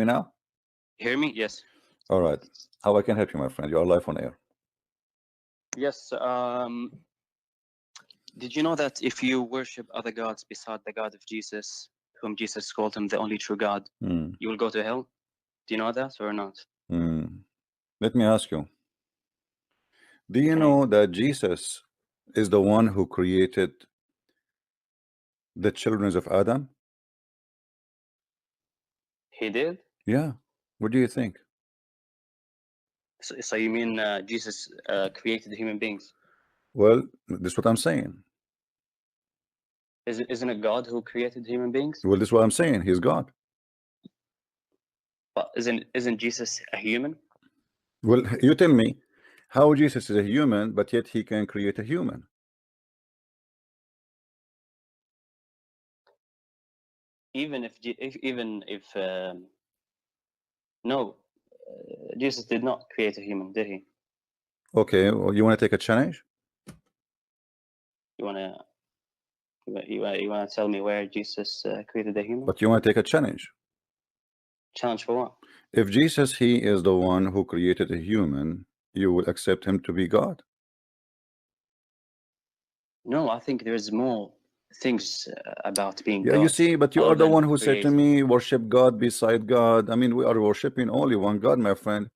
me now? Hear me? Yes. All right. How I can help you, my friend? You are live on air. Yes. Did you know that if you worship other gods beside the God of Jesus, whom Jesus called him the only true God, you will go to hell? Do you know that or not? Let me ask you. Do you Okay. know that Jesus is the one who created the children of Adam? He did? Yeah. What do you think? So you mean Jesus created human beings? Well, this is what I'm saying. Isn't it God who created human beings? Well, this is what I'm saying. He's God. But isn't Jesus a human? Well, you tell me how Jesus is a human, but yet he can create a human. Even if no, Jesus did not create a human, did he? Okay, well, you want to take a challenge? You wanna tell me where Jesus created a human? But you want to take a challenge. Challenge for what? If Jesus, he is the one who created a human, you will accept him to be God. No, I think there's more things about being Yeah, God. you see, but you are the one who said to me, worship God beside God. I mean, we are worshiping only one God, my friend.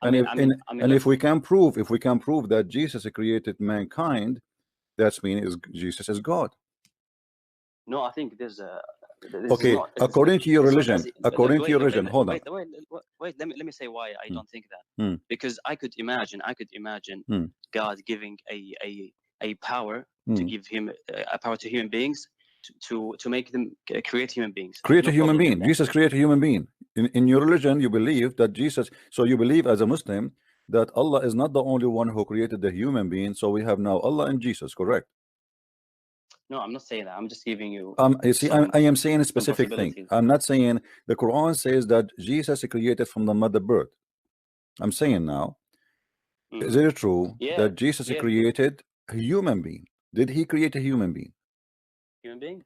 And if we can prove that Jesus created mankind, that means Jesus is God. No, I think there's a. Okay, according to your religion, hold on. Wait. Let me say why I don't think that. Because I could imagine God giving a power to give him a power to human beings to make them create human beings. Create a human being. Jesus created a human being. In your religion, you believe that Jesus. So you believe as a Muslim that Allah is not the only one who created the human being. So we have now Allah and Jesus, correct? No, I'm not saying that. I'm just giving you. You see, I am saying a specific thing. I'm not saying the Quran says that Jesus created from the mother birth. I'm saying now, is it true that Jesus created a human being? Did he create a human being? Human being?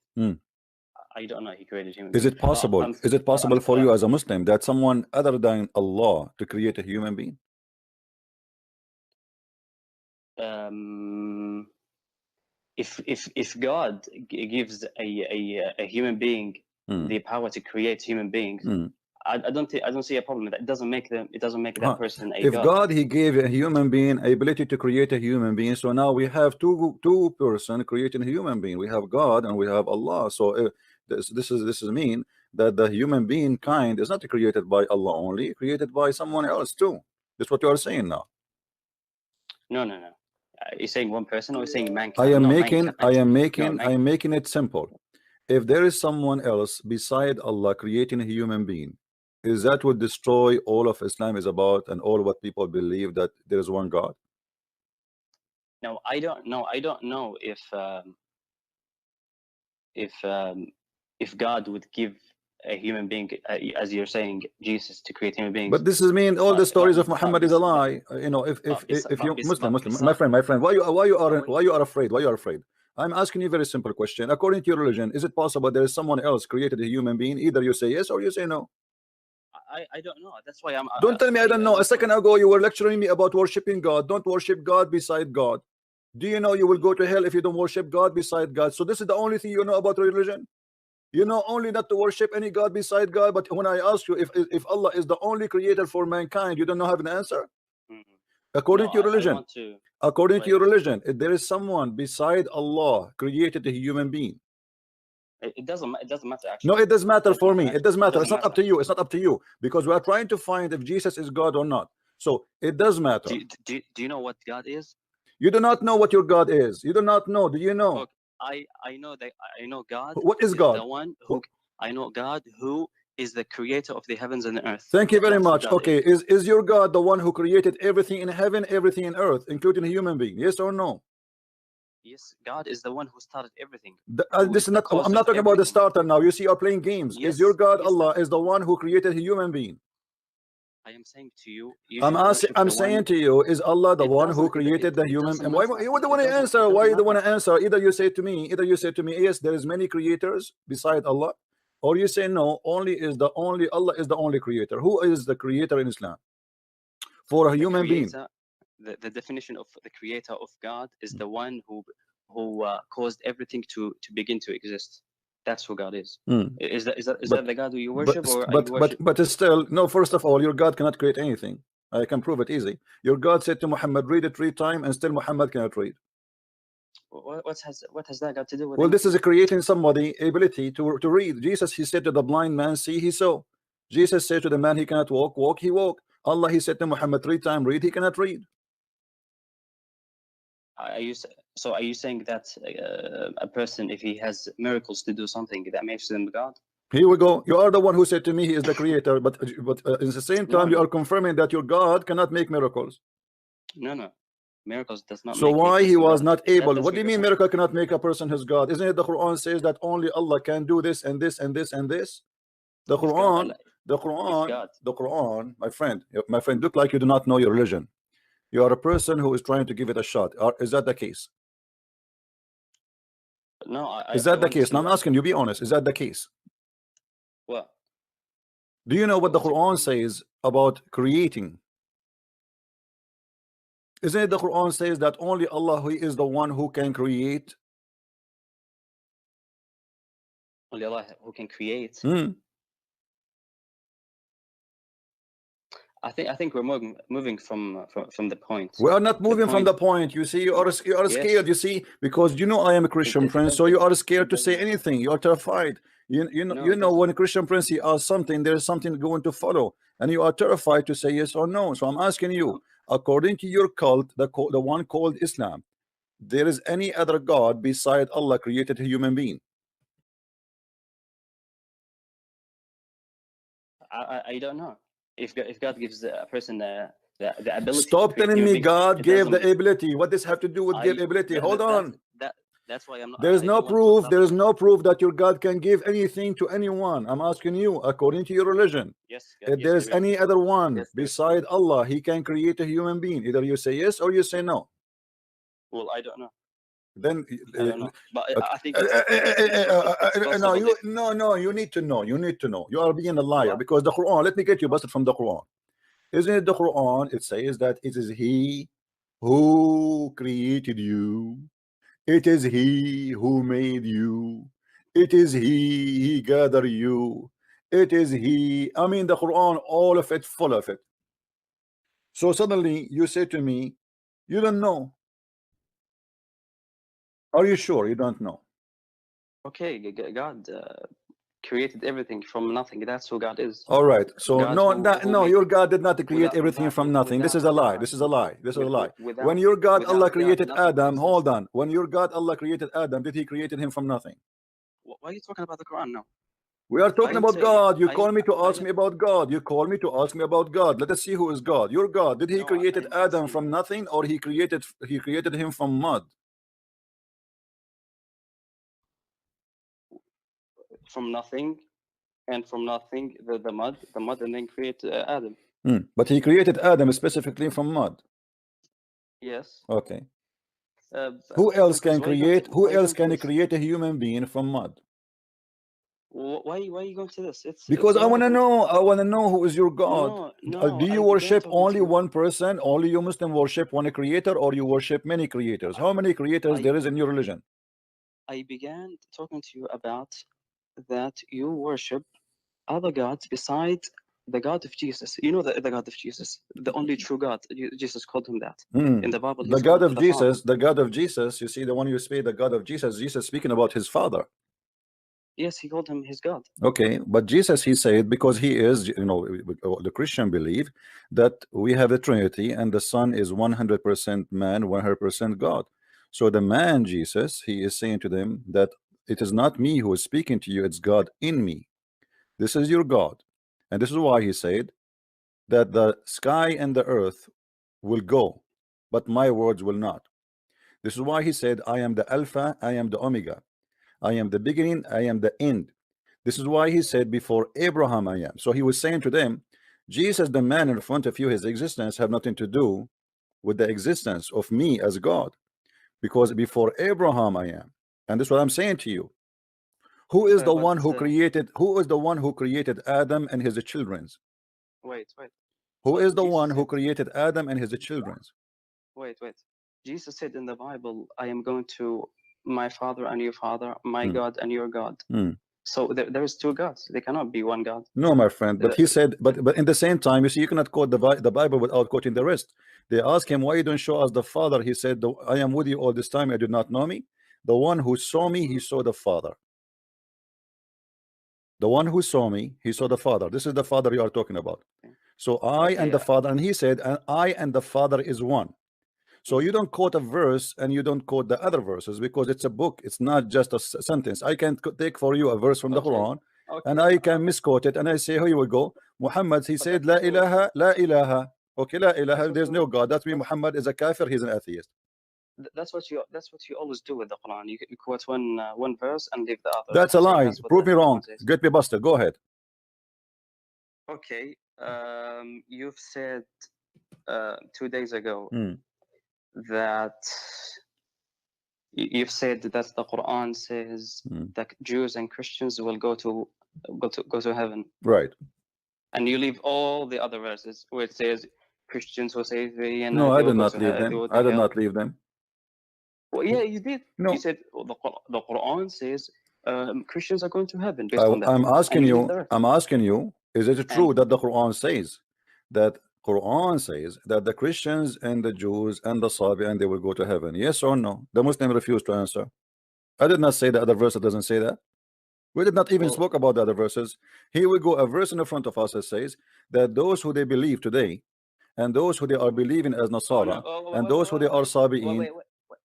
I don't know. He created human being. Is it possible? Is it possible for you as a Muslim that someone other than Allah to create a human being? If God gives a human being the power to create human beings, I don't see a problem with that. It doesn't make that person a God. If God he gave a human being ability to create a human being, so now we have two person creating a human being. We have God and we have Allah. So this is mean that the human being kind is not created by Allah only, created by someone else too. That's what you are saying now. No. You're saying one person, or you're saying mankind? I am making it simple. If there is someone else beside Allah creating a human being, is that would destroy all of Islam is about and all what people believe that there is one God? No, I don't know if God would give a human being, as you're saying, Jesus to create human beings. But this is mean all the stories of Muhammad is a lie. You know, if you Muslim, my friend, why you are afraid? Why you are afraid? I'm asking you a very simple question. According to your religion, is it possible there is someone else created a human being? Either you say yes or you say no. I don't know. That's why I'm. Don't tell me I don't know. A second ago you were lecturing me about worshiping God. Don't worship God beside God. Do you know you will go to hell if you don't worship God beside God? So this is the only thing you know about religion. You know only not to worship any God beside God. But when I ask you if Allah is the only creator for mankind, you don't have an answer. According to your religion, according to your religion, if there is someone beside Allah created a human being. It doesn't matter actually. No, it does matter for me. It does matter. It's not up to you. It's not up to you because we are trying to find if Jesus is God or not. So it does matter. Do you know what God is? You do not know what your God is. You do not know. Do you know? Look, I know that I know God. What is God? The one who I know God who is the creator of the heavens and the earth. Thank you very much. Okay, is your God the one who created everything in heaven, everything in earth, including a human being? Yes or no? Yes, God is the one who started everything. This is not. I'm not talking about the starter now. You see, you're playing games. Yes, is your God Allah is the one who created a human being? I am saying to you. I'm saying to you, is Allah the one who created the human? And why you don't want to answer? Why you don't want to answer? Either you say to me, yes, there is many creators beside Allah. or you say no, only Allah is the only creator. Who is the creator in Islam for a human being? The definition of the creator of God is the one who caused everything to begin to exist. That's who God is. Is that the God who you worship, but still, no. First of all, your God cannot create anything. I can prove it easy. Your God said to Muhammad, read it 3 times, and still Muhammad cannot read. What has that got to do with well, this is creating somebody ability to read. Jesus, he said to the blind man, see, he saw. Jesus said to the man, he cannot walk, he walked. Allah, he said to Muhammad 3 times, read, he cannot read. Are you saying that a person, if he has miracles to do something, that makes him God? Here we go. You are the one who said to me he is the creator, but at the same time, you are confirming that your God cannot make miracles. No. Miracles does not. So why he was not able? What do you mean miracle cannot make a person his God? Isn't it the Quran says that only Allah can do this and this and this and this? The Quran, my friend, look like you do not know your religion. You are a person who is trying to give it a shot. Is that the case? No. Is that the case? Now I'm asking you, be honest. Is that the case? What? Do you know what the Quran says about creating? Isn't it the Quran says that only Allah is the one who can create? Only Allah who can create. I think we're moving from the point. We are not moving from the point. You see, you are scared. You see, because you know I am a Christian prince, so you are scared to say anything. You are terrified. You know when a Christian prince he asks something, there is something going to follow, and you are terrified to say yes or no. So I'm asking you, according to your cult, the one called Islam, there is any other God beside Allah created a human being? I don't know. If God gives a person the ability. Stop telling me God gave the ability. What does have to do with give ability? Hold on. That's why I'm not. There is no proof. There is no proof that your God can give anything to anyone. I'm asking you, according to your religion, if there is any other one beside Allah, he can create a human being. Either you say yes or you say no. Well, I don't know. Then I don't know. But I think no, you need to know. You need to know. You are being a liar because the Quran. Let me get you busted from the Quran. Isn't it the Quran? It says that it is He who created you. It is He who made you. It is He gathered you. It is He. I mean, the Quran, all of it, full of it. So suddenly you say to me, you don't know. Are you sure you don't know? Okay, God created everything from nothing. That's who God is. All right. So no, your God did not create everything from nothing. This is a lie. This is a lie. This is a lie. When your God Allah created Adam, hold on. When your God Allah created Adam, did He created him from nothing? Why are you talking about the Quran now? We are talking about God. You call me to ask me about God. You call me to ask me about God. Let us see who is God. Your God, did He created Adam from nothing, or He created him from mud? From nothing, and from nothing the mud, and then create Adam. But He created Adam specifically from mud. Yes. Okay. Who else can create? Who else can create a human being from mud? Why are you going to this? Because I want to know. I want to know who is your God. Do you worship only one person? Only you Muslim worship one creator, or you worship many creators? How many creators there is in your religion? I began talking to you about that you worship other gods besides the God of Jesus. You know the God of Jesus, the only true God. Jesus called him that in the Bible. The God of Jesus, the God of Jesus. You see, the one you speak, the God of Jesus. Jesus speaking about his Father. Yes, he called him his God. Okay, but Jesus, he said, because he is, you know, the Christian believe that we have a Trinity, and the Son is 100% man, 100% God. So the man Jesus, he is saying to them that it is not me who is speaking to you, it's God in me. This is your God. And this is why he said that the sky and the earth will go, but my words will not. This is why he said, I am the Alpha, I am the Omega. I am the beginning, I am the end. This is why he said, before Abraham I am. So he was saying to them, Jesus, the man in front of you, his existence have nothing to do with the existence of me as God. Because before Abraham I am. And this is what I'm saying to you. Who is the one who created? Who is the one who created Adam and his children? Wait. Who is the one who created Adam and his children? Wait. Jesus said in the Bible, I am going to my father and your father, my God and your God. So there is two gods. They cannot be one God. No, my friend. But he said, but in the same time, you see, you cannot quote the Bible without quoting the rest. They asked him, why you don't show us the Father? He said, I am with you all this time. You do not know me. The one who saw me, he saw the Father. The one who saw me, he saw the Father. This is the Father you are talking about. So I and the Father, and he said, and I and the Father is one. So you don't quote a verse and you don't quote the other verses because it's a book. It's not just a sentence. I can take for you a verse from the Quran and I can misquote it and I say, here you will go. Muhammad, he said, La ilaha, la ilaha. Okay, la ilaha, there's no God. That means Muhammad is a kafir, he's an atheist. That's what you always do with the Quran. You quote one verse and leave the other. That's a lie. Prove me wrong. Get me busted. Go ahead. Okay. You've said 2 days ago that you've said that the Quran says that Jews and Christians will go to heaven. Right. And you leave all the other verses where it says Christians will say and no, I did not leave them. I did not leave them. Well, yeah, you did. No. You said the Quran says Christians are going to heaven based on that. I'm asking you, is it true that the Quran says that the Christians and the Jews and the Sabi'an they will go to heaven? Yes or no? The Muslim refused to answer. I did not say the other verse that doesn't say that. We did not even spoke about the other verses. Here we go, a verse in the front of us that says that those who they believe today and those who they are believing as Nasara and those who they are Sabi'in.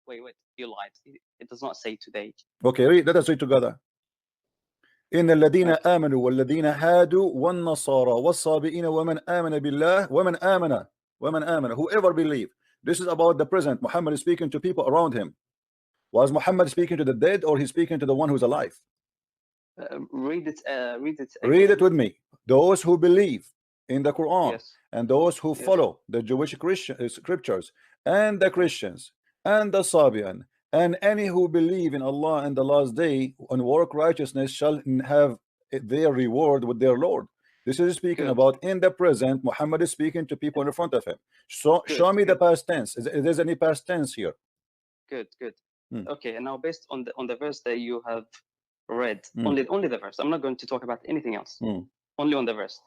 Wait, you lied. It does not say today. Okay, let us read together. إن الذين آمنوا والذين هادوا والنصارى والصابئين ومن آمن بالله ومن آمن whoever believe. This is about the present. Muhammad is speaking to people around him. Was Muhammad speaking to the dead or he's speaking to the one who's alive? Read it again. Read it with me. Those who believe in the Quran, yes, and those who follow the Jewish scriptures and the Christians and the Sabian and any who believe in Allah and the last day and work righteousness shall have their reward with their Lord. This is speaking about in the present. Muhammad is speaking to people in front of him. So show me the past tense. Is there any past tense here? Good. Okay, and now based on the verse that you have read, only the verse. I'm not going to talk about anything else. Only on the verse.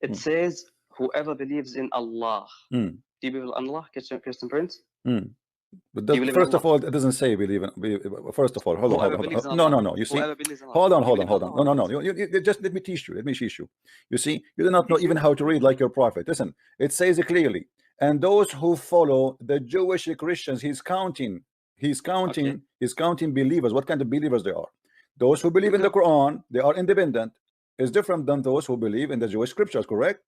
It says, whoever believes in Allah. Do you believe in Allah, Christian Prince? But first of all, it doesnesn't say believe in. First of all, hold on. No. You see, hold on. No. You just let me teach you. You see, you do not know even how to read like your prophet. Listen, it says it clearly. And those who follow the Jewish Christians, he's counting believers. What kind of believers they are? Those who believe in the Quran, they are independent. Is different than those who believe in the Jewish scriptures. Correct?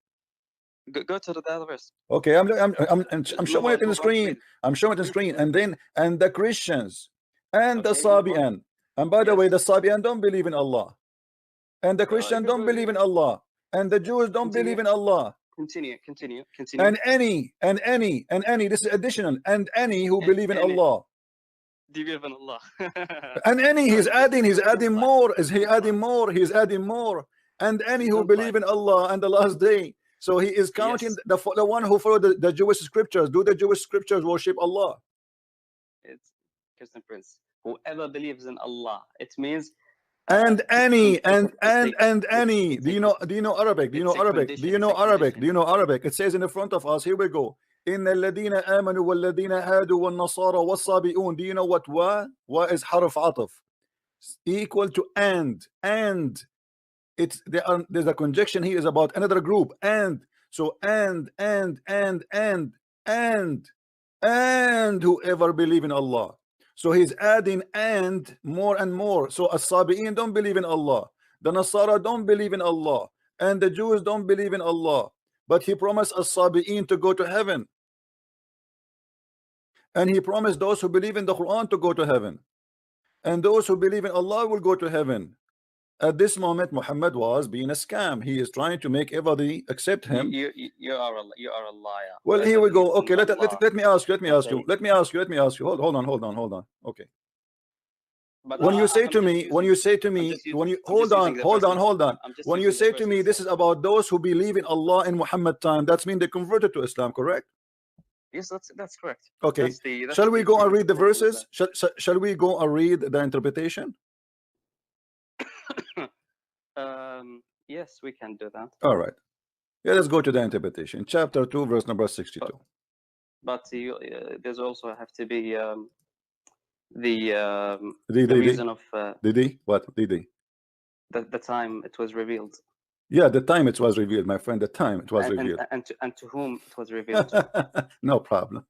Go to the other verse. Okay, I'm showing it in the screen. I'm showing it in the screen, and the Christians and the Sabian. And by the way, the Sabian don't believe in Allah, and the Christians don't believe in Allah, and the Jews don't believe in Allah. Continue. And any. This is additional. And any who believe in Allah. Do you believe in Allah? And any, he's adding more. Is he adding more? He's adding more. And any who believe in Allah and the last day. So he is counting the one who followed the Jewish scriptures. Do the Jewish scriptures worship Allah? It's Christian Prince. Whoever believes in Allah. It means and any. Do you know Arabic? Do you know Arabic? It says in the front of us. Here we go. إن الذين آمنوا والذين هادوا والنصارى والصابئون. Do you know what wa is حرف عطف equal to and there's a conjunction here is about another group and so and whoever believe in Allah. So he's adding and more. So as-Sabi'in don't believe in Allah, the Nasara don't believe in Allah, and the Jews don't believe in Allah, but he promised as-Sabi'in to go to heaven, and he promised those who believe in the Quran to go to heaven, and those who believe in Allah will go to heaven. At this moment, Muhammad was being a scam. He is trying to make everybody accept him. You are a liar. Well, here we go. Okay, let me ask you. Hold on. Okay. But when you say I'm to just me, using, when you say to me, when you hold on, when you say to me, this is about those who believe in Allah in Muhammad time, that's mean they converted to Islam, correct? Yes, that's correct. Okay. That's shall we go and read the verses? Shall we go and read the interpretation? Yes, we can do that. All right. Yeah, let's go to the interpretation. Chapter 2, verse number 62. But there's also have to be the reason of the time it was revealed. Yeah, the time it was revealed, my friend. The time it was revealed. And to whom it was revealed. No problem.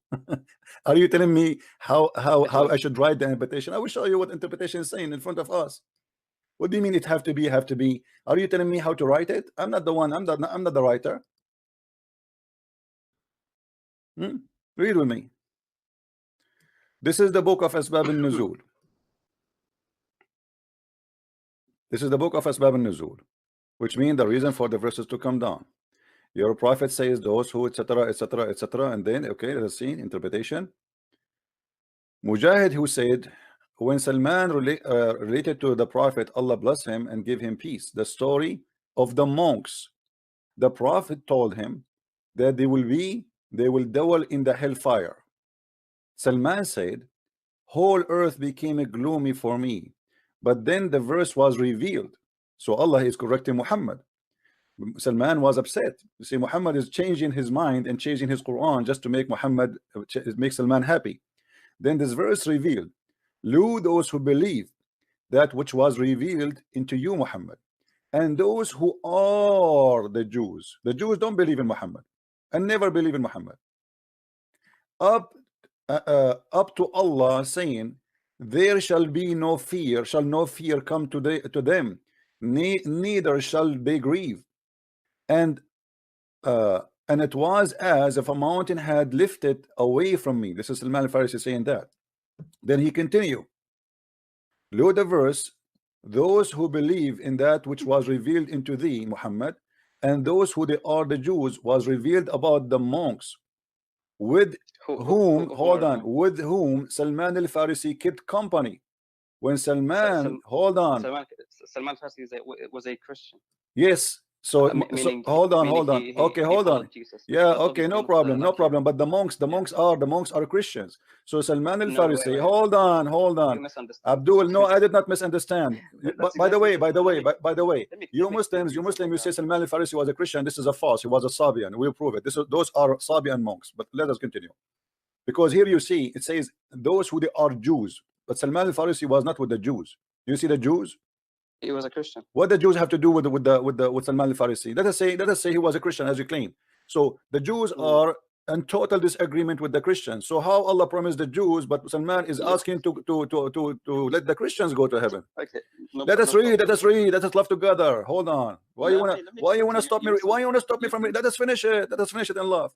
Are you telling me how I should write the interpretation? I will show you what interpretation is saying in front of us. What do you mean it have to be? Are you telling me how to write it? I'm not the one. I'm not the writer. Read with me. This is the book of Asbab al-Nuzul. This is the book of Asbab al-Nuzul, which means the reason for the verses to come down. Your prophet says those who, etc., etc., etc., and then, okay, let's see interpretation. Mujahid, who said, when Salman related to the prophet, Allah bless him and give him peace, the story of the monks, the prophet told him that they will dwell in the hellfire. Salman said, whole earth became gloomy for me, but then the verse was revealed. So Allah is correcting Muhammad. Salman was upset. You see, Muhammad is changing his mind and changing his Quran just to make Salman happy. Then this verse revealed, Lu those who believe that which was revealed into you, Muhammad, and those who are the Jews. The Jews don't believe in Muhammad and never believe in Muhammad. Up to Allah saying, there shall be no fear, shall no fear come to them, neither shall they grieve. And it was as if a mountain had lifted away from me. This is Salman al-Farisi saying that. Then he continued, load the verse, those who believe in that which was revealed into thee, Muhammad, and those who they are the Jews was revealed about the monks, with whom Salman al-Farisi kept company. When Salman, Salman al-Farisi was a Christian. Yes. So hold on. Okay, hold on. Yeah, okay, no problem. But the monks are Christians. So Salman al-Farisi, hold on. Abdul, no, I did not misunderstand. By the way, you Muslims, you say Salman al-Farisi was a Christian. This is a false. He was a Sabian. We'll prove it. Those are Sabian monks. But let us continue. Because here you see, it says those who they are Jews. But Salman al-Farisi was not with the Jews. You see the Jews? He was a Christian. What the Jews have to do with Salman al-Farisi? Let us say he was a Christian, as you claim. So the Jews are in total disagreement with the Christians. So how Allah promised the Jews, but Salman is asking to let the Christians go to heaven? Okay. Let us read. Let us love together. Hold on. Why you wanna stop me? Why you wanna stop me from it? Let us finish it. Let us finish it in love.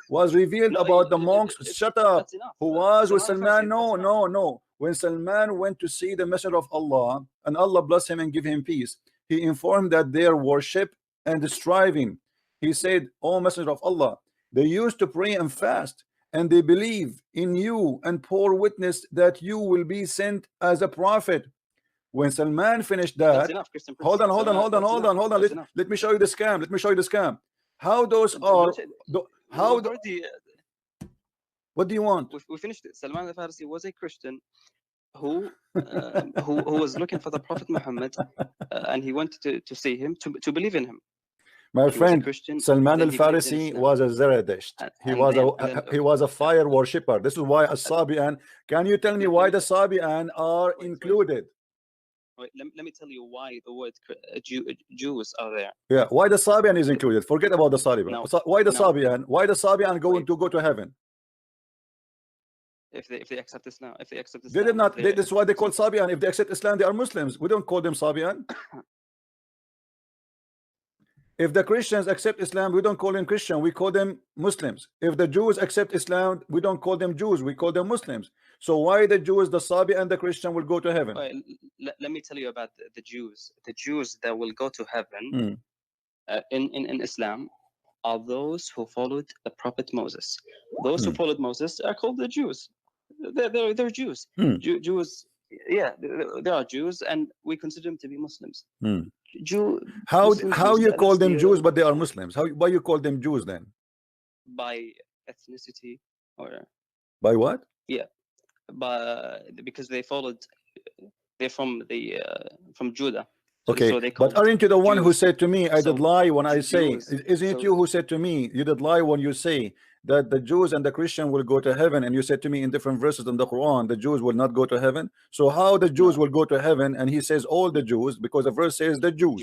Was revealed about the monks. Shut up. Who was with Salman? No. When Salman went to see the Messenger of Allah, and Allah bless him and give him peace, he informed that their worship and striving. He said, O Messenger of Allah, they used to pray and fast, and they believe in you and bore witness that you will be sent as a prophet. When Salman finished that, hold on. Let me show you the scam. How those are? How? What do you want? We finished it. Salman al-Farisi was a Christian who was looking for the Prophet Muhammad, and he wanted to see him, to believe in him. My friend, Salman al-Farisi was a Zaradisht. He was a fire worshipper. This is why As-Sabi'an. Can you tell me why the Sabi'an are included? Wait, let me tell you why the word Jews are there. Yeah, why the Sabi'an is included. Forget about the Sabi'an. Why the Sabi'an? Why the Sabi'an going to go to heaven? If they accept Islam, they did not. This is why they call Sabi'an. If they accept Islam, they are Muslims. We don't call them Sabi'an. If the Christians accept Islam, we don't call them Christian. We call them Muslims. If the Jews accept Islam, we don't call them Jews. We call them Muslims. So why the Jews, the Sabi, and the Christian will go to heaven? Right, let me tell you about the Jews. The Jews that will go to heaven in Islam are those who followed the Prophet Moses. Those who followed Moses are called the Jews. They're Jews. Jews Yeah, there are Jews, and we consider them to be Muslims. How you call them Jews, but they are Muslims? Why you call them Jews then? By ethnicity, or by what? Yeah, because they followed. They're from Judah. Okay, so but aren't you the one Jews. who said to me, I did lie when I say, Jews. isn't it you who said to me, you did lie when you say that the Jews and the Christian will go to heaven, and you said to me in different verses in the Quran, the Jews will not go to heaven? So how the Jews will go to heaven? And he says all the Jews, because the verse says the Jews.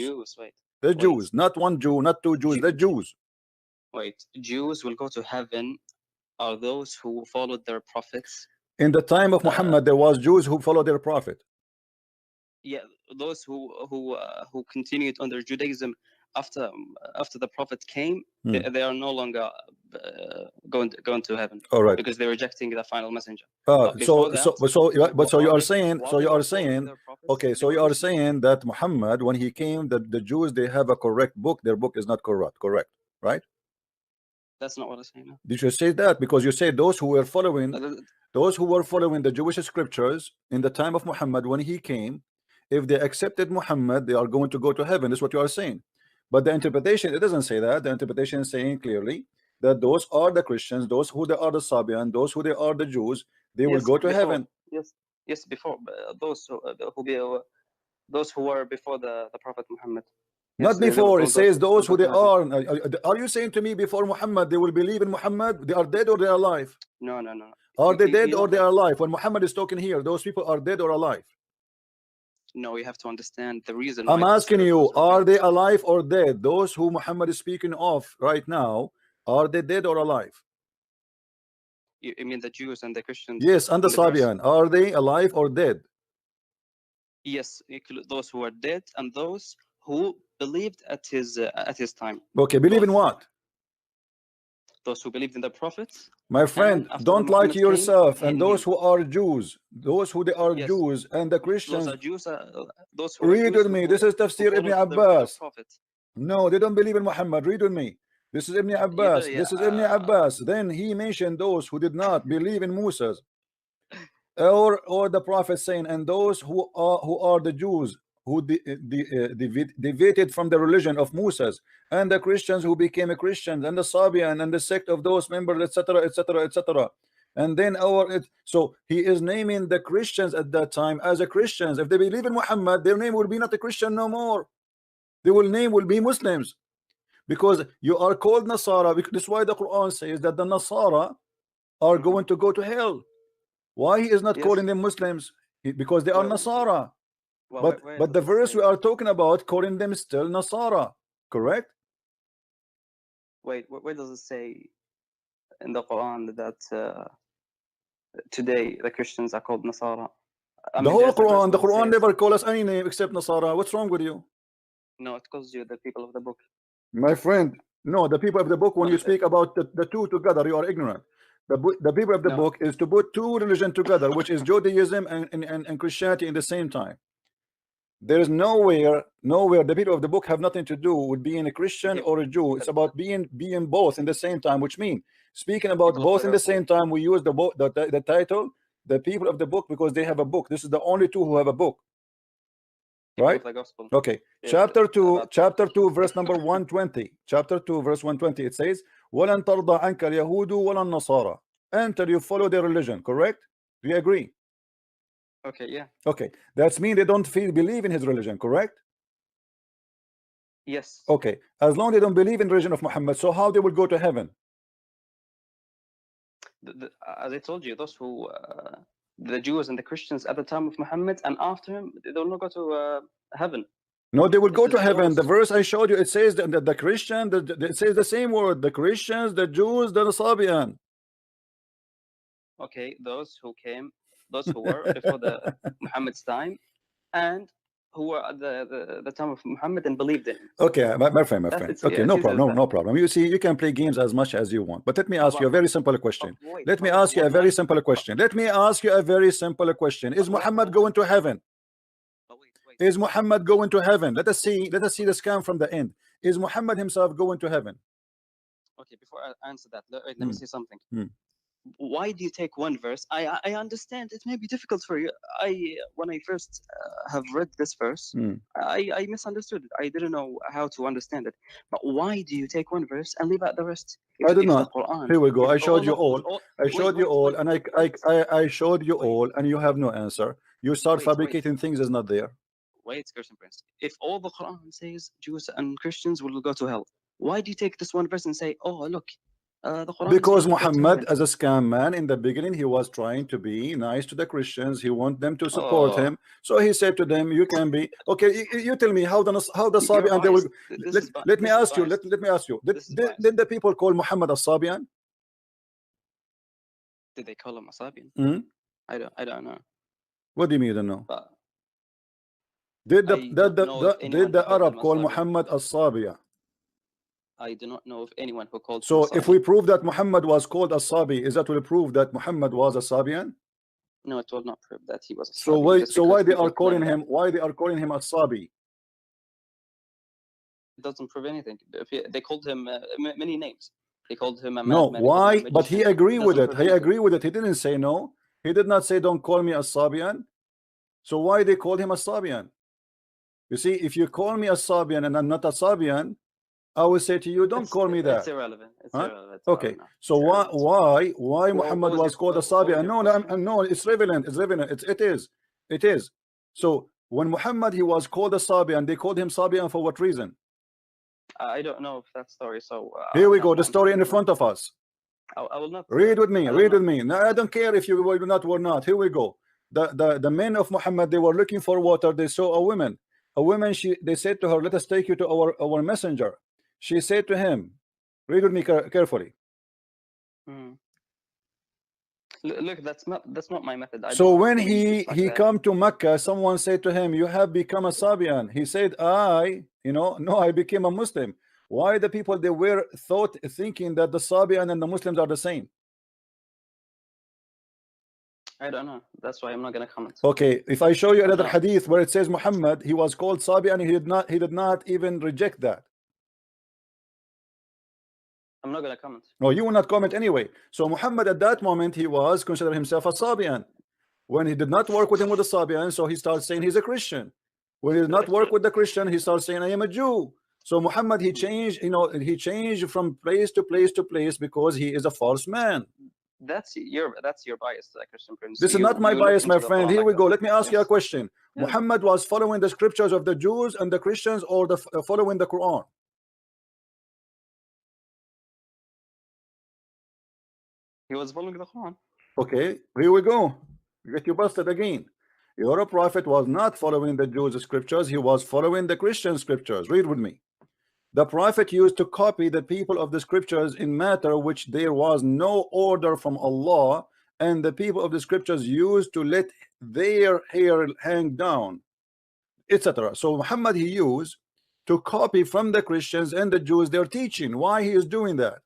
The Jews, not one Jew, not two Jews, the Jews. Wait, Jews will go to heaven are those who followed their prophets. In the time of Muhammad, there was Jews who followed their prophet. Yeah, those who continued under Judaism after the prophet came, they are no longer going to heaven. All right, because they're rejecting the final messenger. So you are saying okay, so you are saying that Muhammad, when he came, the Jews, they have a correct book, their book is not correct, right? That's not what I'm saying. No. Did you say that? Because you say those who were following the Jewish scriptures in the time of Muhammad, when he came, if they accepted Muhammad, they are going to go to heaven. That's what you are saying. But the interpretation, it doesn't say that. The interpretation is saying clearly that those are the Christians, those who they are the Sabian, those who they are the Jews, they will go to heaven. Yes, before those who were before the Prophet Muhammad. Not before. It says those who they are. Are you saying to me before Muhammad they will believe in Muhammad? They are dead or they are alive? No. Are they dead or they are alive? When Muhammad is talking here, those people are dead or alive? No, you have to understand the reason. I'm asking you, are they alive or dead? Those who Muhammad is speaking of right now, are they dead or alive? You mean the Jews and the Christians? Yes, and the Sabian. Are they alive or dead? Yes, those who are dead and those who believed at his time. Okay, believe in what? Those who believed in the prophets. My friend, don't lie to yourself. And those who are Jews, those who they are Jews, and the Christians. Those are Jews. Those who read with me. This is Tafsir Ibn Abbas. No, they don't believe in Muhammad. Read with me. This is Ibn Abbas. This is Ibn Abbas. Then he mentioned those who did not believe in Moses, or the prophet, saying, and those who are the Jews who deviated from the religion of Moses, and the Christians who became a Christian, and the Sabian and the sect of those members, etc., etc., etc. And then so he is naming the Christians at that time as a Christians. If they believe in Muhammad, their name will be not a Christian no more. Their name will be Muslims, because you are called Nasara. This is why the Quran says that the Nasara are going to go to hell. Why he is not calling them Muslims? Because they are Nasara. But the verse we are talking about calling them still Nasara, correct? Wait, where does it say in the Quran that today the Christians are called Nasara? The whole Quran, the Quran never calls us any name except Nasara. What's wrong with you? No, it calls you the people of the book. My friend, no, the people of the book, when you speak about the two together, you are ignorant. The people of the book is to put two religions together, which is Judaism and Christianity in the same time. There is nowhere the people of the book have nothing to do with being a Christian or a Jew. It's about being both in the same time, which means speaking about both in the same time. We use the title, the people of the book, because they have a book. This is the only two who have a book, right? Okay, chapter 2 verse number 120. Chapter 2 verse 120. It says, "Walan tarda anka al-yahudu walan nasara," until you follow their religion. Correct? Do you agree? Okay, yeah. Okay, that's mean they don't believe in his religion, correct? Yes. Okay, as long as they don't believe in the religion of Muhammad, so how they will go to heaven? As I told you, those who the Jews and the Christians at the time of Muhammad, and after him, they will not go to heaven. No, they will go to heaven. The verse I showed you, it says that the Christian, it says the same word, the Christians, the Jews, the Sabian. Okay, those who were before the Muhammad's time, and who were at the time of Muhammad and believed in him. Okay, my friend. Okay, no problem. You see, you can play games as much as you want, but let me ask you a very simple question. Let me ask you a very simple question. Is Muhammad going to heaven? Is Muhammad going to heaven? Let us see the scan from the end. Is Muhammad himself going to heaven? Okay, before I answer that, let me say something. why do you take one verse? I understand it may be difficult for you. When I first have read this verse, I misunderstood it. I didn't know how to understand it. But why do you take one verse and leave out the rest? I did not. Quran, here we go. I showed you all. I showed you all, and I showed you all, and you have no answer. You start fabricating things that's not there. Wait, Christian Prince. If all the Quran says Jews and Christians will go to hell, why do you take this one verse and say, oh, look, the Quran because Muhammad, as a scam man, in the beginning, he was trying to be nice to the Christians. He want them to support him. So he said to them, you can be okay. You tell me how the Sabian they will. Let me ask you. Let me ask you. Did the people call Muhammad a Sabian? Did they call him a Sabian? I don't know. What do you mean you don't know? Did the Arab call Muhammad a Sabian? I do not know of anyone who called. So if we prove that Muhammad was called a Sabi, is that will prove that Muhammad was a Sabian? No, it will not prove that he was a Sabi. So why they are calling him? Why they are calling him a Sabi? It doesn't prove anything. They called him many names. They called him a no. Why? But he agreed with it. He agreed with it. He didn't say no. He did not say don't call me a Sabian. So why they called him a Sabian? You see, if you call me a Sabian and I'm not a Sabian, I will say to you, don't call me that. It's irrelevant. It's irrelevant. Okay. So why Muhammad was called a Sabian? No, it's relevant. It's relevant. It is. So when Muhammad he was called a Sabian, they called him Sabian for what reason? I don't know if that story. So here we go. The story in front of us. I will not read with me. Read with me. No, I don't care if you will not or not. Here we go. The men of Muhammad, they were looking for water. They saw a woman. They said to her, let us take you to our messenger. She said to him, read with me carefully. Look, that's not my method. So when he come to Mecca, someone said to him, you have become a Sabian. He said, no, I became a Muslim. Why the people they were thinking that the Sabian and the Muslims are the same? I don't know. That's why I'm not gonna comment. Okay, if I show you another hadith where it says Muhammad, he was called Sabian, he did not even reject that. I'm not gonna comment. No, you will not comment anyway. So Muhammad at that moment he was considered himself a Sabian. When he did not work with him with the Sabian, so he starts saying he's a Christian. When he did not work with the Christian, he starts saying I am a Jew. So Muhammad he changed, he changed from place to place to place because he is a false man. That's your bias, Christian Prince. This is not my bias, my friend. Here we go. Let me ask you a question. Yeah. Muhammad was following the scriptures of the Jews and the Christians, or following the Quran? He was following the Quran. Okay, here we go. Get you busted again. Your prophet was not following the Jews' scriptures. He was following the Christian scriptures. Read with me. The prophet used to copy the people of the scriptures in matter which there was no order from Allah, and the people of the scriptures used to let their hair hang down, etc. So Muhammad he used to copy from the Christians and the Jews their teaching. Why he is doing that?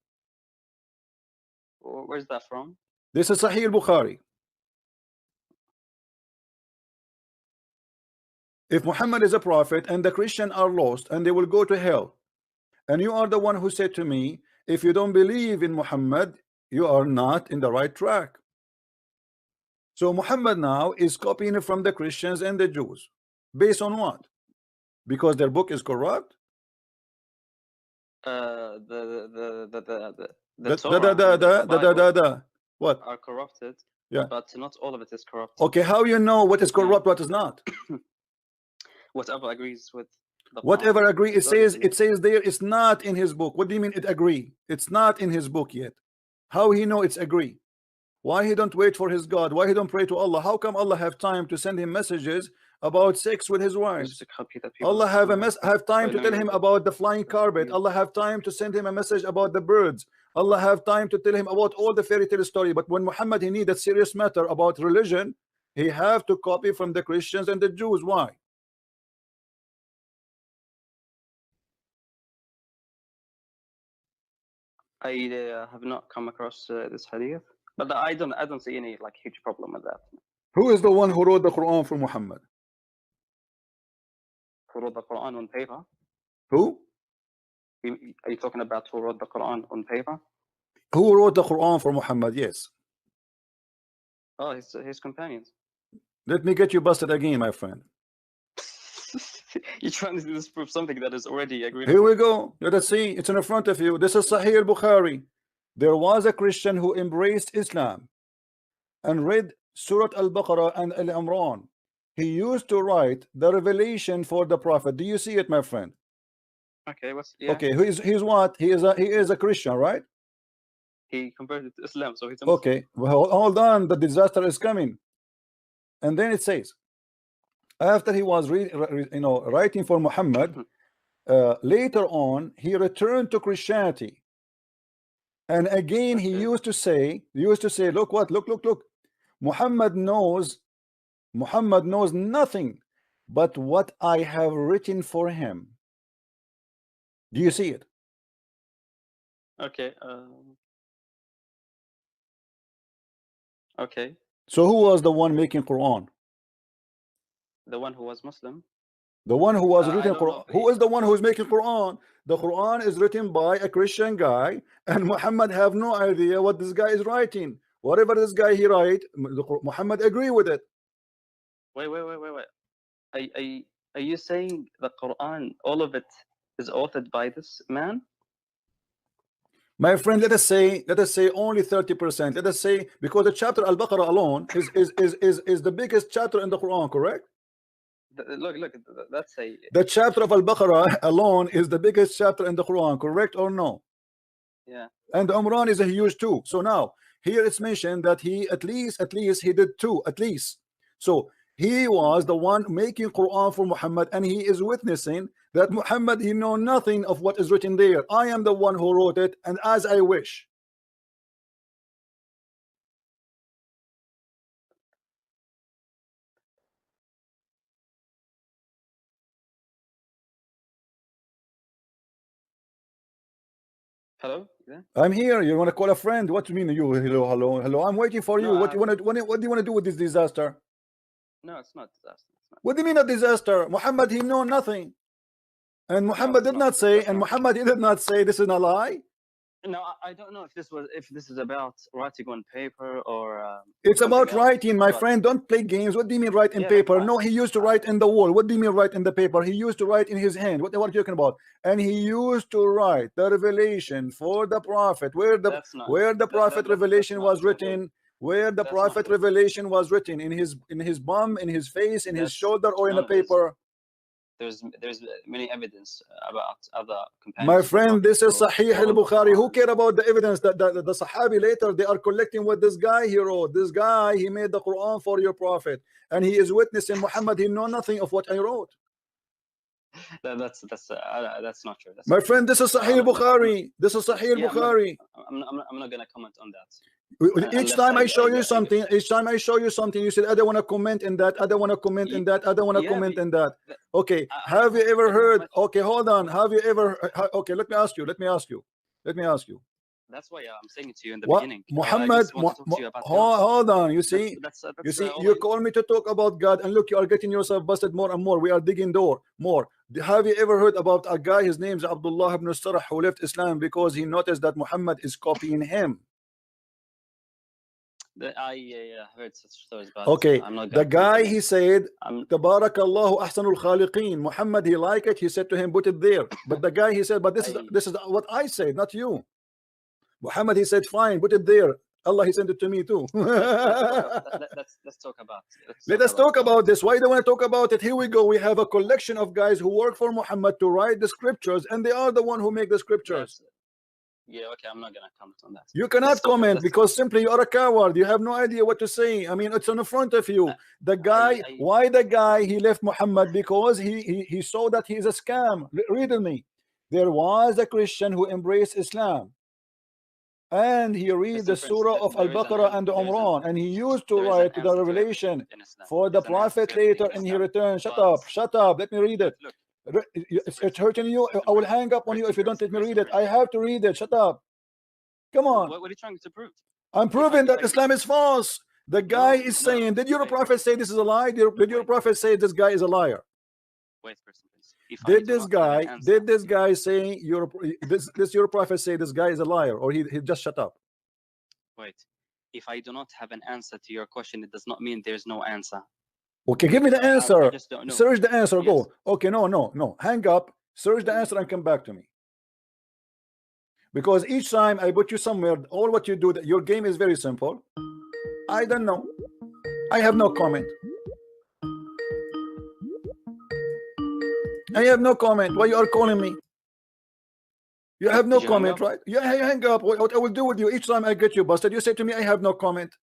Where's that from? This is Sahih Bukhari. If Muhammad is a prophet and the Christians are lost and they will go to hell, and you are the one who said to me, if you don't believe in Muhammad, you are not in the right track. So Muhammad now is copying from the Christians and the Jews. Based on what? Because their book is corrupt? The what? Are corrupted. Yeah. But not all of it is corrupt. Okay, how you know what is corrupt, what is not? Whatever agrees with whatever agree, it says there it's not in his book. What do you mean it agree? It's not in his book yet. How he know it's agree? Why he don't wait for his God? Why he don't pray to Allah? How come Allah have time to send him messages about sex with his wives? Allah have time to tell him about the flying carpet. Allah have time to send him a message about the birds. Allah have time to tell him about all the fairy tale story. But when Muhammad he need a serious matter about religion, he have to copy from the Christians and the Jews. Why? I have not come across this hadith, but I don't see any like huge problem with that. Who is the one who wrote the Quran for Muhammad? Who wrote the Quran on paper? Who? Are you talking about who wrote the Quran on paper? Who wrote the Quran for Muhammad? Yes. Oh, his companions. Let me get you busted again, my friend. You're trying to disprove something that is already agreed. Here we go. Let us see. It's in front of you. This is Sahih al-Bukhari. There was a Christian who embraced Islam and read Surah Al-Baqarah and Al-Imran. He used to write the revelation for the Prophet. Do you see it, my friend? Okay, yeah. Okay, he's what? He is a Christian, right? He converted to Islam, so he's a Muslim. Okay, well, hold on. The disaster is coming. And then it says, after he was writing for Muhammad, later on he returned to Christianity, and again he used to say, look what, look, Muhammad knows nothing but what I have written for him. Do you see it? Okay. Okay. So who was the one making Quran? The one who was Muslim. The one who was written Quran. Who is the one who is making Quran? The Quran is written by a Christian guy, and Muhammad have no idea what this guy is writing. Whatever this guy he write, Muhammad agree with it. Wait. Are you saying the Quran, all of it, is authored by this man? My friend, let us say only 30%. Let us say, because the chapter Al-Baqarah alone is the biggest chapter in the Quran, correct? Look, let's say the chapter of Al-Baqarah alone is the biggest chapter in the Quran, correct or no? Yeah. And Umran is a huge too. So now here it's mentioned that he at least he did two, at least. So he was the one making Quran for Muhammad, and he is witnessing that Muhammad, he know nothing of what is written there. I am the one who wrote it, and as I wish. Hello? Yeah. I'm here. You want to call a friend? What do you mean? You hello? I'm waiting for you. What do you want to do with this disaster? No, it's not disaster. It's not. What do you mean a disaster? Muhammad, he know nothing, and Muhammad did not say this is a lie. No, I don't know if this is about writing on paper or. It's about writing, my friend. Don't play games. What do you mean write in paper? No, he used to write in the wall. What do you mean write in the paper? He used to write in his hand. What are you talking about? And he used to write the revelation for the prophet, where the prophet revelation was written. Where the prophet revelation was written, in his bum, in his face, in his shoulder, or in a paper. There's many evidence about other companions. My friend, this is Sahih al-Bukhari. Who care about the evidence that the Sahabi later they are collecting what this guy he wrote? This guy, he made the Quran for your prophet, and he is witnessing Muhammad. He know nothing of what I wrote. That's not true. My friend, this is Sahih al-Bukhari. This is Sahih al-Bukhari. I'm not gonna comment on that. Each time I show you something, you said I don't want to comment in that, I don't want to comment in that, I don't want to comment in that. Okay, have you ever heard? Okay, hold on. Have you ever? Okay, let me ask you. That's why I'm saying it to you in the beginning. Muhammad, hold on. You see, you call me to talk about God, and look, you are getting yourself busted more and more. We are digging more. Have you ever heard about a guy? His name is Abdullah ibn Sarh, who left Islam because he noticed that Muhammad is copying him. I heard such stories, but okay, I'm not the guy he said Tabarakallahu ahsanul khaliqeen. Muhammad, he liked it, he said to him, put it there. But the guy he said, but this is what I said, not you. Muhammad, he said, fine, put it there. Allah, he sent it to me too. let's talk about let us talk about this. Why do you want to talk about it? Here we go. We have a collection of guys who work for Muhammad to write the scriptures, and they are the one who make the scriptures. Yeah, okay, I'm not gonna comment on that. You cannot comment because simply you are a coward. You have no idea what to say. I mean, it's in front of you. The guy, why the guy he left Muhammad? Because he saw that he is a scam. Read me. There was a Christian who embraced Islam, and he read the surah of Al-Baqarah and Umran, and he used to write the revelation for the prophet later, and he returned. Shut up. Let me read it. It's hurting you. I will hang up on you if you don't let me read it. I have to read it. Shut up. Come on. What are you trying to prove? I'm proving that Islam is false. The guy is saying, did your prophet say this is a lie? Did your prophet say this guy is a liar? Wait for a second. Did this guy say your prophet say this guy is a liar, or he just shut up? Wait. if I do not have an answer to your question, it does not mean there's no answer. Okay, give me the answer. I just don't know. Search the answer. Yes. Go. Okay, no. Hang up. Search the answer and come back to me. Because each time I put you somewhere, all what you do, that your game is very simple. I don't know. I have no comment. I have no comment. Why you are calling me? You have no comment, right? Yeah, hang up. What I will do with you each time I get you busted, you say to me, I have no comment.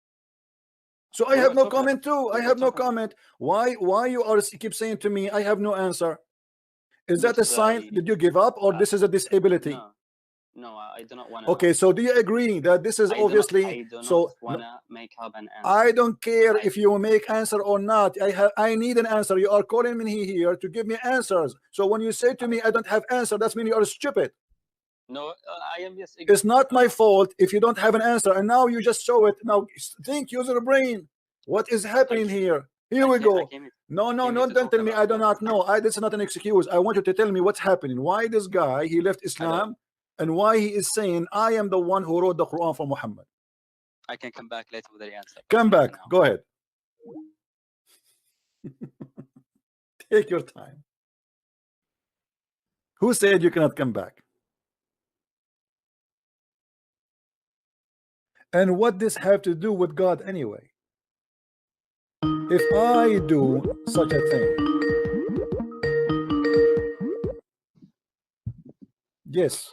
So I have no comment too. I have no comment. Why you are keep saying to me, I have no answer? Is that a sign? Did you give up, or this is a disability? No, I do not want to. Okay, so do you agree that this is obviously? I do not want to make up an answer. I don't care if you make answer or not. I need an answer. You are calling me here to give me answers. So when you say to me, I don't have answer, that's mean you are stupid. No, I am just. It's not my fault if you don't have an answer, and now you just show it. Now think, use your brain. What is happening here? Here we go. No, don't tell me I do not know. This is not an excuse. I want you to tell me what's happening. Why this guy, he left Islam, and why he is saying, I am the one who wrote the Quran for Muhammad. I can come back later with the answer. Come back. Go ahead. Take your time. Who said you cannot come back? And what this have to do with God anyway? If I do such a thing, yes.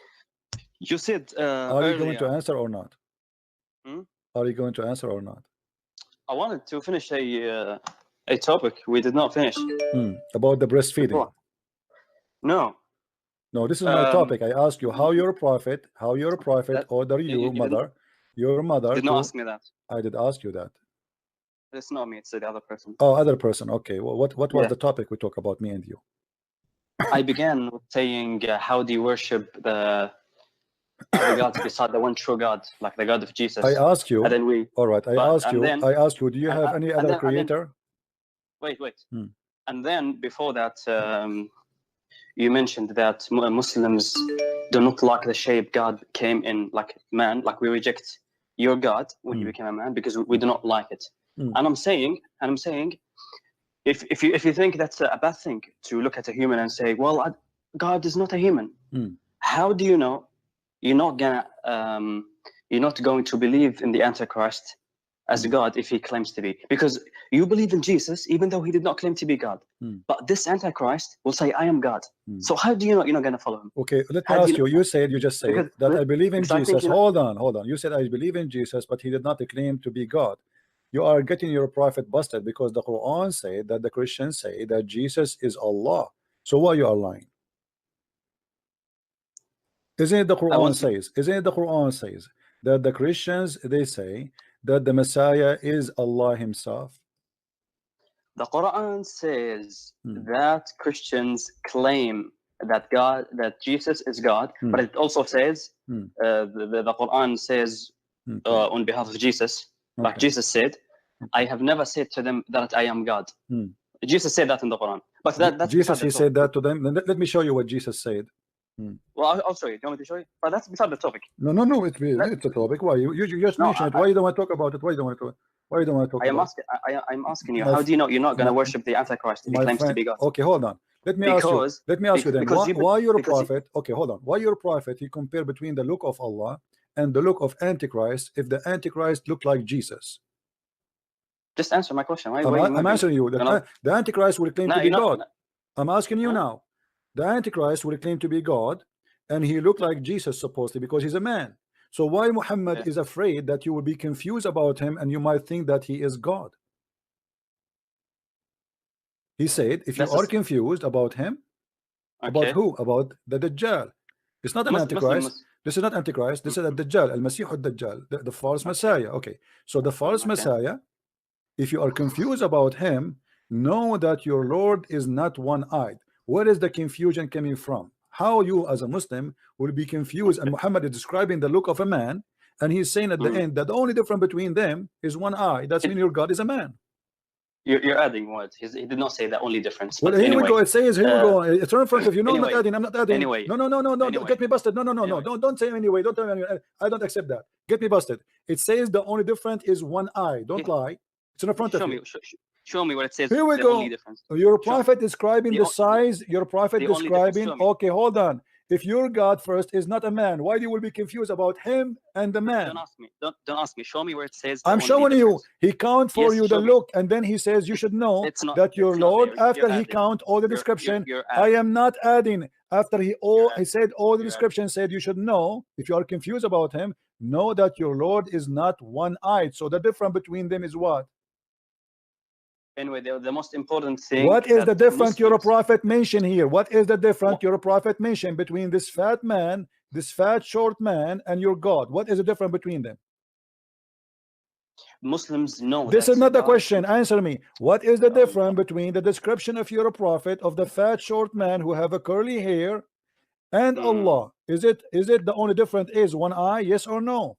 You said. Are you going to answer or not? Hmm? Are you going to answer or not? I wanted to finish a topic we did not finish. About the breastfeeding. No. No, this is my topic. I asked you how you're a prophet, order you, mother. Your mother did not ask me that. I did ask you that. It's not me, it's the other person. Oh, other person. Okay. Well, what was the topic we talk about, me and you? I began with saying, how do you worship the gods beside the one true God, like the God of Jesus? I asked you. And then we. All right. I asked you. Do you have any other creator? Wait. And then before that, you mentioned that Muslims do not like the shape God came in, like man, like we reject your God when you became a man because we do not like it. And I'm saying, if you think that's a bad thing to look at a human and say, well, God is not a human, how do you know you're not going to believe in the Antichrist as God if he claims to be? Because you believe in Jesus even though he did not claim to be God. But this Antichrist will say, I am God. So how do you know you're not going to follow him? Okay, let me ask you. You just said that I believe in Jesus. Hold on. You said I believe in Jesus, but he did not claim to be God. You are getting your prophet busted because the Quran said that the Christians say that Jesus is Allah. So why you are lying? Isn't it the Quran says that the Christians, they say that the Messiah is Allah himself? The Quran says that Christians claim that Jesus is God, but it also says the Quran says on behalf of Jesus, like Jesus said, I have never said to them that I am God. Jesus said that in the Quran, but that's Jesus. He said that to them. Let me show you what Jesus said. Well, I'll show you. Do you want me to show you? But that's beside the topic. No. It's a topic. Why you just mentioned it? Why you don't want to talk about it? Why you don't want to talk about it? I'm asking you. How do you know you're not going to worship the Antichrist if he claims to be God? Okay, hold on. Let me ask you then. Why you're a prophet? Okay, hold on. Why you're a prophet? You compare between the look of Allah and the look of Antichrist. If the Antichrist looked like Jesus, just answer my question. I'm answering you. The Antichrist will claim to be God. I'm asking you now. The Antichrist will claim to be God, and he looked like Jesus supposedly because he's a man. So why Muhammad is afraid that you will be confused about him and you might think that he is God? He said, if you are confused about him, about who? About the Dajjal. It's not an Antichrist. This is not Antichrist. This is a Dajjal, Al-Masih al-Dajjal, the false Messiah. Okay. So the false Messiah, if you are confused about him, know that your Lord is not one-eyed. Where is the confusion coming from? How you as a Muslim will be confused, and Muhammad is describing the look of a man, and he's saying at the end that the only difference between them is one eye. That's mean your God is a man. You're adding words. He did not say the only difference. Well, but here anyway, we go. It says, here we go. It's right in front of you. No, anyway, I'm not adding. I'm not adding. Anyway, no. Anyway, Get me busted. No. Anyway. Don't say anyway. Don't tell me anyway. I don't accept that. Get me busted. It says the only difference is one eye. Don't lie. It's in front of you. Show me what it says. Here we the go. Only difference. Your prophet describing the size. Your prophet describing. Okay, hold on. If your God first is not a man, why you will be confused about him and the man? Don't ask me. Don't ask me. Show me where it says. I'm showing you. He count for you the look, and then he says you should know that your Lord. After he count all the description, I am not adding. After he said all the description, said you should know. If you are confused about him, know that your Lord is not one-eyed. So the difference between them is what? Anyway, the most important thing. What is the difference your prophet mentioned here? What is the difference your prophet mentioned between this fat man, this fat short man, and your God? What is the difference between them? Muslims know. This is not the question. Answer me. What is the difference between the description of your prophet of the fat short man who have a curly hair and Allah? Is it the only difference is one eye? Yes or no?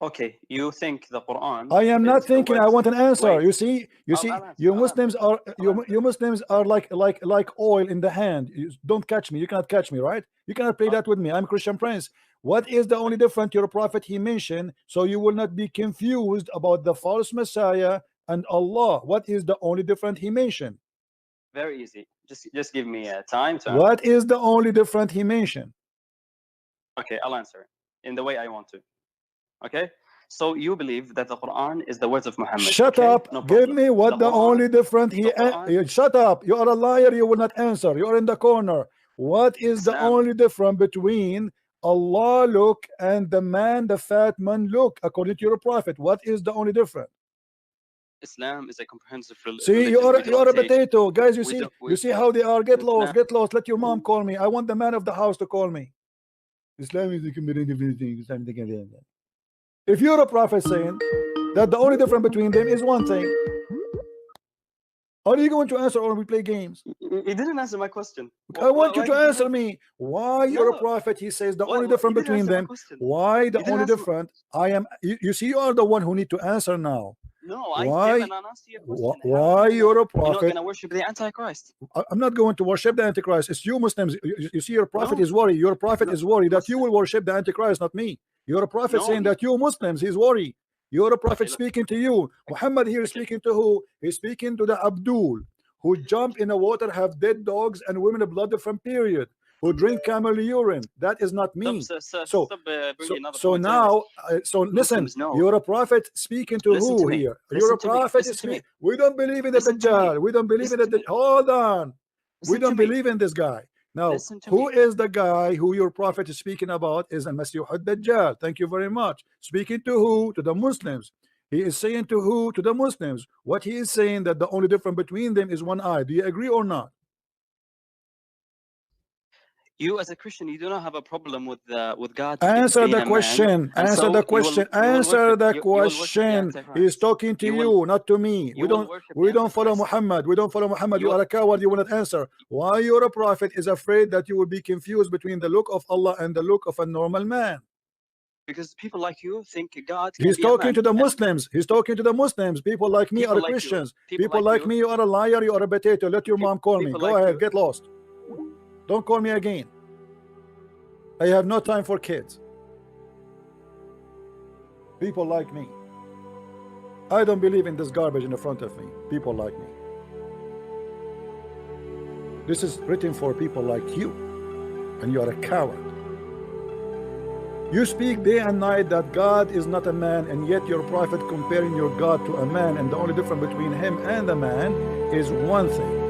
Okay, you think the Quran? I am not thinking. I want an answer. You see, you Muslims are like oil in the hand. You don't catch me. You cannot catch me, right? You cannot play that with me. I'm Christian Prince. What is the only difference your prophet he mentioned, so you will not be confused about the false Messiah and Allah? What is the only difference he mentioned? Very easy. Just give me time to. What is the only difference he mentioned? Okay, I'll answer in the way I want to. Okay, so you believe that the Quran is the words of Muhammad. Shut up. No, give me what the only difference he. Shut up. You are a liar. You will not answer. You are in the corner. What is the only difference between Allah look and the man, the fat man look, according to your prophet? What is the only difference? Islam is a comprehensive religion. See, you are a potato, guys. You see how they are. Get lost. Let your mom call me. I want the man of the house to call me. Islam is a comprehensive religion. If you're a prophet saying that the only difference between them is one thing, are you going to answer or we play games? You didn't answer my question. I want you to answer me. Why you're a prophet? He says the only difference between them. Why the only difference? I am. You see, you are the one who need to answer now. No, I given an answer to your question. Why you're a prophet? You're not going to worship the Antichrist. I'm not going to worship the Antichrist. It's you Muslims. You see, your prophet is worried. Your prophet is worried that you will worship the Antichrist, not me. You're a prophet saying that you Muslims, he's worried. You're a prophet speaking to you. Muhammad here is speaking to who? He's speaking to the Abdul, who jump in the water, have dead dogs and women blood from period, who drink camel urine. That is not me. So now, listen, you're a prophet speaking to who here? You're a prophet speaking. We don't believe in the Dajjal. We don't believe in the hold on. We don't believe in this guy. Now, who is the guy who your prophet is speaking about? Is Al-Masih ad-Dajjal. Thank you very much. Speaking to who? To the Muslims. He is saying to who? To the Muslims. What he is saying that the only difference between them is one eye. Do you agree or not? You as a Christian, you do not have a problem with God. Answer the question. Answer the question. Answer the question. He's talking to you, not to me. We don't follow Muhammad. We don't follow Muhammad. You are a coward. You will not answer. Why you're a prophet is afraid that you will be confused between the look of Allah and the look of a normal man. Because people like you think God. He's talking to the Muslims. He's talking to the Muslims. People like me are Christians. People like me, you are a liar. You are a potato. Let your mom call me. Go ahead. Get lost. Don't call me again. I have no time for kids. People like me. I don't believe in this garbage in the front of me. People like me. This is written for people like you, and you are a coward. You speak day and night that God is not a man, and yet your prophet comparing your God to a man, and the only difference between him and the man is one thing.